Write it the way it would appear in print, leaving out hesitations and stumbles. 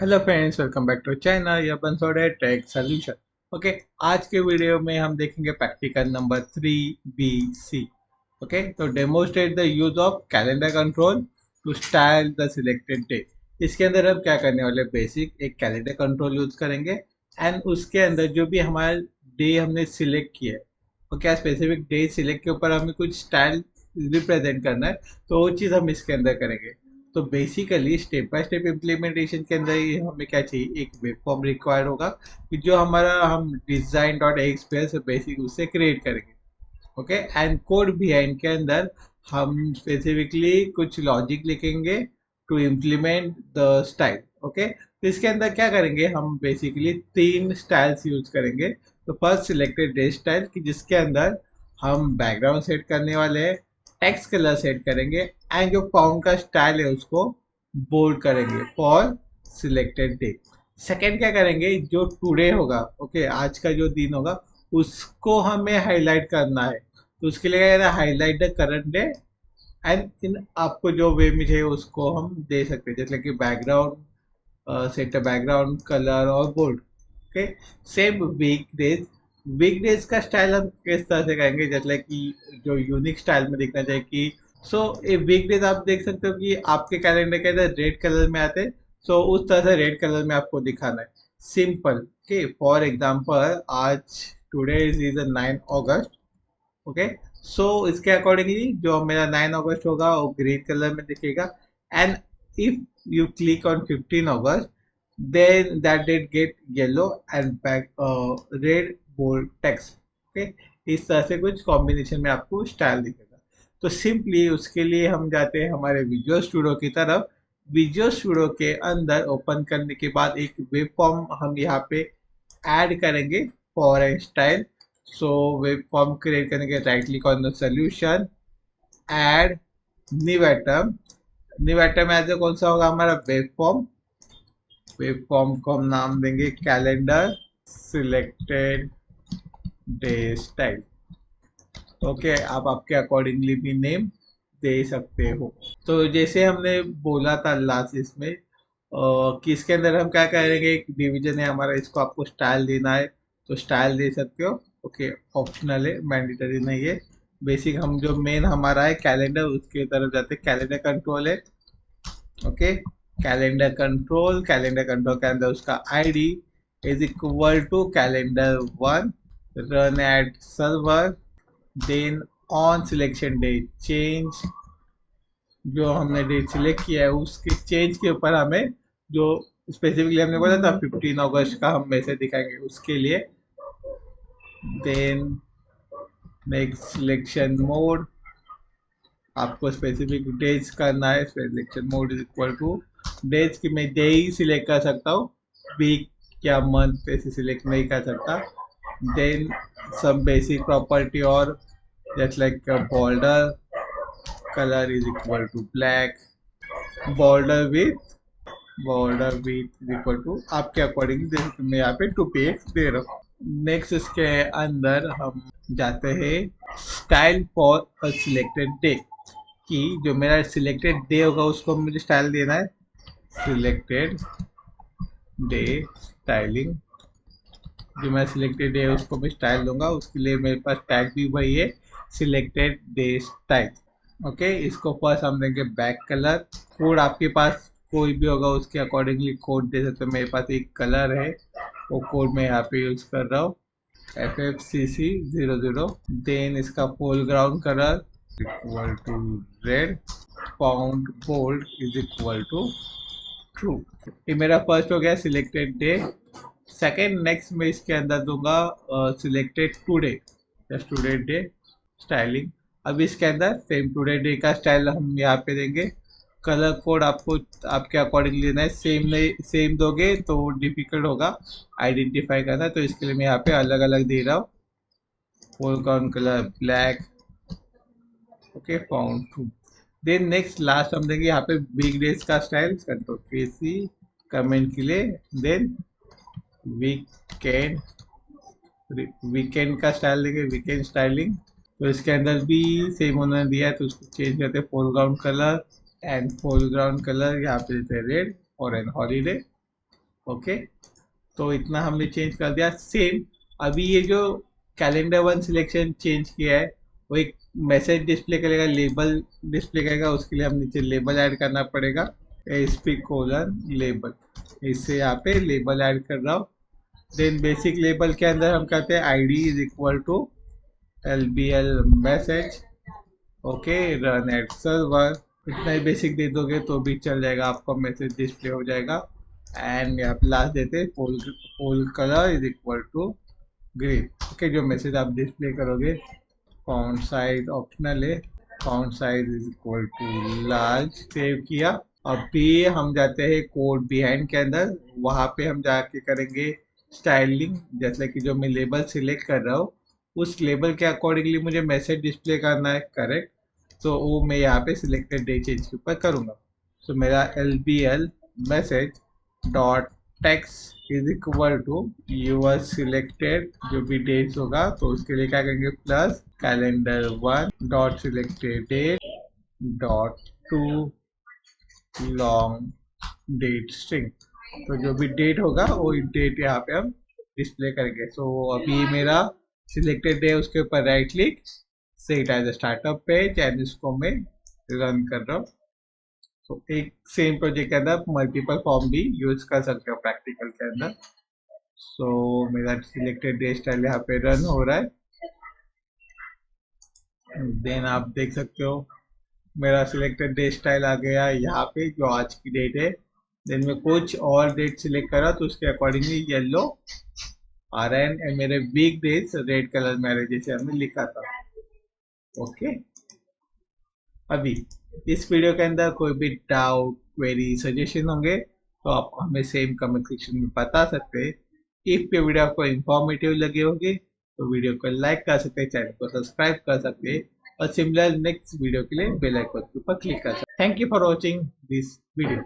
Hello friends, welcome back to channel या Bansode tech solution. Okay, आज के वीडियो में हम देखेंगे प्रैक्टिकल नंबर 3BC। ओके, तो demonstrate the use of calendar control to style the selected day. इसके अंदर हम क्या करने वाले, बेसिक एक कैलेंडर कंट्रोल यूज करेंगे एंड उसके अंदर जो भी हमारा डे हमने सिलेक्ट किया है, और क्या स्पेसिफिक डे सिलेक्ट के ऊपर हमें कुछ स्टाइल रिप्रेजेंट करना है, तो वो चीज़ हम इसके अंदर करेंगे। तो basically step by step implementation के अंदर ही हमें क्या चाहिए, एक वेब फॉर्म रिक्वायर्ड होगा कि जो हमारा हम design.aspx से बेसिक उससे क्रिएट करेंगे। ओके, एंड कोड बिहाइंड के अंदर हम स्पेसिफिकली कुछ लॉजिक लिखेंगे to implement the style. Okay, तो इसके अंदर क्या करेंगे, हम बेसिकली तीन स्टाइल्स यूज करेंगे। तो फर्स्ट सिलेक्टेड डे स्टाइल की जिसके अंदर हम बैकग्राउंड सेट करने वाले हैं, टेक्स्ट कलर सेट करेंगे एंड जो फॉन्ट का स्टाइल है उसको बोल्ड करेंगे फॉर सिलेक्टेड डे। सेकेंड क्या करेंगे, जो टुडे होगा, ओके, आज का जो दिन होगा उसको हमें हाईलाइट करना है। तो उसके लिए क्या कहना है, highlight the current day and in आपको जो वे में चाहिए उसको हम दे सकते हैं, जैसे कि बैकग्राउंड सेट बैकग्राउंड कलर और bold. Okay, same week days का स्टाइल हम किस तरह से करेंगे, जैसे कि जो यूनिक स्टाइल में दिखना चाहिए कि ये वीक डेज आप देख सकते हो कि आपके कैलेंडर के अंदर रेड कलर में आते हैं। उस तरह से रेड कलर में आपको दिखाना है, सिंपल। ओके, फॉर एग्जांपल आज टुडे इज 9 अगस्त। ओके, इसके अकॉर्डिंगली जो मेरा 9 अगस्त होगा वो ग्रीन कलर में दिखेगा and if you click on 15 August then that date get yellow and back red bold text। Okay, इस तरह से कुछ कॉम्बिनेशन में आपको स्टाइल दिखेगा। तो सिंपली उसके लिए हम जाते हैं हमारे विजुअल स्टूडियो की तरफ। विजुअल स्टूडियो के अंदर ओपन करने के बाद एक वेब फॉर्म हम यहाँ पे ऐड करेंगे for a style. Web form create करने के right click on the solution, add new item. New item as कौन सा होगा, हमारा वेब फॉर्म। वेब फॉर्म को हम नाम देंगे calendar selected day style. Okay, आप आपके अकॉर्डिंगली भी नेम दे सकते हो। तो जैसे हमने बोला था लास्ट इसमें कि इसके अंदर हम क्या करेंगे, एक डिवीजन है हमारा, इसको आपको स्टाइल देना है तो स्टाइल दे सकते हो। ओके, ऑप्शनल है, मैंडेटरी नहीं है। बेसिक हम जो मेन हमारा है कैलेंडर, उसके तरफ जाते हैं। कैलेंडर कंट्रोल है। ओके, कैलेंडर कंट्रोल के अंदर उसका ID is equal to calendar 1 run at server, then on selection day change. जो हमने डेट सिलेक्ट किया है उसके चेंज के ऊपर हमें जो स्पेसिफिकली हमने बोला था 15 अगस्त का हम मैसेज दिखाएंगे उसके लिए। देन नेक्स्ट सिलेक्शन मोड, आपको स्पेसिफिक डेज करना है। Selection mode is equal two days की मैं डे ही सिलेक्ट कर सकता हूँ, वीक या मंथ ऐसे सिलेक्ट नहीं कर सकता। देन सम बेसिक प्रॉपर्टी और just like border colour is equal to black, border width is equal to आपके अकॉर्डिंग, जैसे मैं यहाँ पे 2px दे रहा हूँ। नेक्स्ट इसके अंदर हम जाते हैं style for a selected day की। जो मेरा सिलेक्टेड डे होगा उसको मुझे स्टाइल देना है, सिलेक्टेड डे स्टाइलिंग। जो मैं सिलेक्टेड डे है उसको मैं स्टाइल दूंगा, उसके लिए मेरे पास टैग भी वही है, सिलेक्टेड डे स्टाइल। ओके, इसको फर्स्ट हम देंगे बैक कलर। कोड आपके पास कोई भी होगा उसके अकॉर्डिंगली कोड दे सकते हो। मेरे पास एक कलर है, वो कोड मैं यहाँ पे यूज कर रहा हूँ, FFCC00। देन इसका foreground colour equal to red, font bold is equal to true. ये मेरा फर्स्ट हो गया सिलेक्टेड डे। सेकेंड नेक्स्ट में इसके अंदर दूंगा selected today, just today day styling. अब इसके अंदर सेम टुडे डे का स्टाइल हम यहाँ पे देंगे। कलर कोड आपको आपके अकॉर्डिंग लेना है, सेम नहीं सेम दोगे तो डिफिकल्ट होगा आइडेंटिफाई करना, तो इसके लिए मैं यहाँ पे अलग अलग दे रहा हूँ। Foreground colour black, okay, font true. Then next last हम देंगे यहाँ पे वीक डेज का स्टाइल, कंट्रोल-K-C कमेंट के लिए। देन वीकेंड वीकेंड का स्टाइल देंगे, वीकेंड स्टाइलिंग। तो इसके अंदर भी सेम उन्होंने दिया है तो उसको चेंज करते हैं, foreground colour and foreground colour यहाँ पे देते हैं रेड और एन हॉलीडे। ओके, तो इतना हमने चेंज कर दिया। सेम अभी ये जो कैलेंडर वन सिलेक्शन चेंज किया है वो एक मैसेज डिस्प्ले करेगा, लेबल डिस्प्ले करेगा, उसके लिए हम नीचे लेबल ऐड करना पड़ेगा, ASP:लेबल, इससे यहाँ पे लेबल ऐड कर रहा हूँ। देन बेसिक लेबल के अंदर हम कहते हैं ID is equal to LBL message, okay, run at server. इतना ही बेसिक दे दोगे तो भी चल जाएगा, आपका मैसेज डिस्प्ले हो जाएगा। एंड यहाँ पे लास्ट देते fore colour is equal to green. Okay, जो मैसेज आप डिस्प्ले करोगे, फॉन्ट साइज ऑप्शनल है, font size is equal to large. Save किया। अभी हम जाते हैं कोड बिहाइंड के अंदर, वहां पे हम जाके करेंगे स्टाइलिंग। जैसे कि जो मैं लेबल सिलेक्ट कर रहा हूँ उस लेबल के अकॉर्डिंगली मुझे मैसेज डिस्प्ले करना है, करेक्ट। तो वो मैं यहाँ पे सिलेक्टेड डे चेंज के ऊपर करूँगा। तो मेरा LBL message dot text is equal to your selected, जो भी डेट्स होगा तो उसके लिए क्या करेंगे, plus calendar one dot selected date dot to long date string. तो जो भी डेट होगा वो डेट यहाँ पे हम डिस्प्ले करेंगे। सो अभी मेरा सिलेक्टेड डे, उसके ऊपर right click, set as a startup page, and इसको मैं रन कर रहा हूँ। तो एक सेम प्रोजेक्ट के अंदर मल्टीपल फॉर्म भी यूज कर सकते हो प्रैक्टिकल के अंदर। सो मेरा सिलेक्टेड डे स्टाइल यहाँ पे रन हो रहा है। देन आप देख सकते हो मेरा सिलेक्टेड डे स्टाइल आ गया यहाँ पे, जो आज की डेट है। देन मैं कुछ और डेट सिलेक्ट करा तो उसके अकॉर्डिंगली येलो आ रहा है, एंड मेरे वीक डेज रेड कलर में आ रहे, जैसे हमने लिखा था। ओके, अभी इस वीडियो के अंदर कोई भी डाउट, क्वेरी, सजेशन होंगे तो आप हमें सेम कमेंट सेक्शन में बता सकते हैं। इफ ये वीडियो आपको इंफॉर्मेटिव लगी होगी तो वीडियो को लाइक कर सकते हैं, चैनल को सब्सक्राइब कर सकते हैं, और सिमिलर नेक्स्ट वीडियो के लिए बेल आइकन के ऊपर क्लिक कर सकते हैं। Thank you for watching this video.